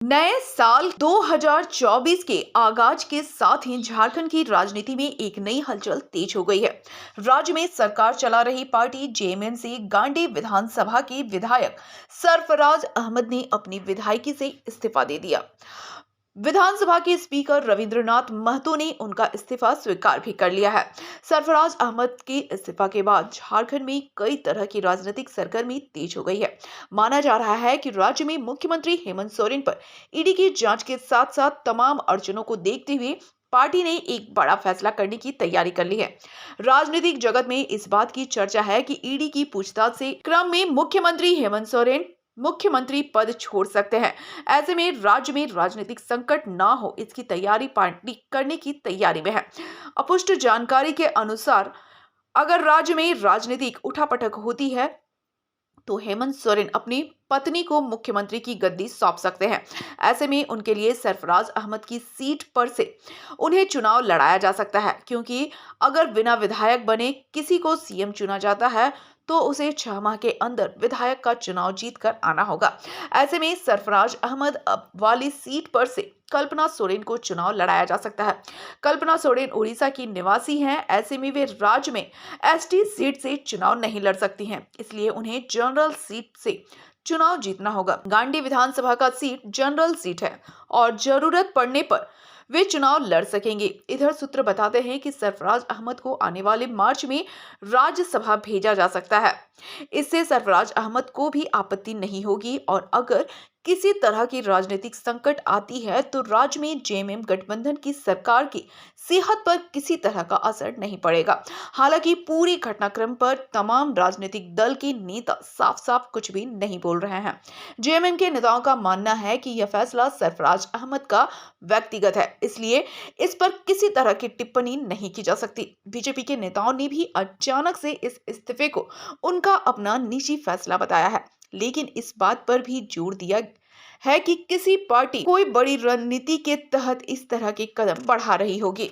नए साल 2024 के आगाज के साथ ही झारखंड की राजनीति में एक नई हलचल तेज हो गई है। राज्य में सरकार चला रही पार्टी जेएमएम से गांडी विधानसभा के विधायक सरफराज अहमद ने अपनी विधायकी से इस्तीफा दे दिया। विधानसभा के स्पीकर रविंद्रनाथ महतो ने उनका इस्तीफा स्वीकार भी कर लिया है। सरफराज अहमद के इस्तीफा के बाद झारखंड में कई तरह की राजनीतिक सरगर्मी तेज हो गई है। माना जा रहा है कि राज्य में मुख्यमंत्री हेमंत सोरेन पर ईडी की जांच के साथ साथ तमाम अड़चनों को देखते हुए पार्टी ने एक बड़ा फैसला करने की तैयारी कर ली है। राजनीतिक जगत में इस बात की चर्चा है कि ईडी की पूछताछ से क्रम में मुख्यमंत्री हेमंत सोरेन मुख्यमंत्री पद छोड़ सकते हैं। ऐसे में राज्य में राजनीतिक संकट ना हो, इसकी तैयारी पार्टी करने की तैयारी में है। अपुष्ट जानकारी के अनुसार अगर राज्य में राजनीतिक उठापटक होती है तो हेमंत सोरेन अपनी पत्नी को मुख्यमंत्री की गद्दी सौंप सकते हैं। ऐसे में उनके लिए सरफराज अहमद की सीट पर से उन्हें चुनाव लड़ाया जा सकता है, क्योंकि अगर बिना विधायक बने किसी को सीएम चुना जाता है तो उसे 6 माह के अंदर विधायक का चुनाव जीत कर आना होगा। ऐसे में सरफराज अहमद वाली सीट पर से कल्पना सोरेन को चुनाव लड़ाया जा सकता है। कल्पना सोरेन उड़ीसा की निवासी हैं। ऐसे में वे राज्य में एसटी सीट से चुनाव नहीं लड़ सकती हैं, इसलिए उन्हें जनरल सीट से चुनाव जीतना होगा। गांडी विधानसभा का सीट जनरल सीट है और जरूरत पड़ने पर वे चुनाव लड़ सकेंगे। इधर सूत्र बताते हैं कि सरफराज अहमद को आने वाले मार्च में राज्यसभा भेजा जा सकता है। इससे सरफराज अहमद को भी आपत्ति नहीं होगी और अगर किसी तरह की राजनीतिक संकट आती है तो राज्य में जेएमएम गठबंधन की सरकार की सेहत पर किसी तरह का असर नहीं पड़ेगा। हालांकि पूरी घटनाक्रम पर तमाम राजनीतिक दल के नेता साफ साफ कुछ भी नहीं बोल रहे हैं। जेएमएम के नेताओं का मानना है कि यह फैसला सरफराज अहमद का व्यक्तिगत है, इसलिए इस पर किसी तरह की टिप्पणी नहीं की जा सकती। बीजेपी के नेताओं ने भी अचानक से इस इस्तीफे को उनका अपना निजी फैसला बताया है, लेकिन इस बात पर भी जोर दिया है कि किसी पार्टी कोई बड़ी रणनीति के तहत इस तरह के कदम बढ़ा रही होगी।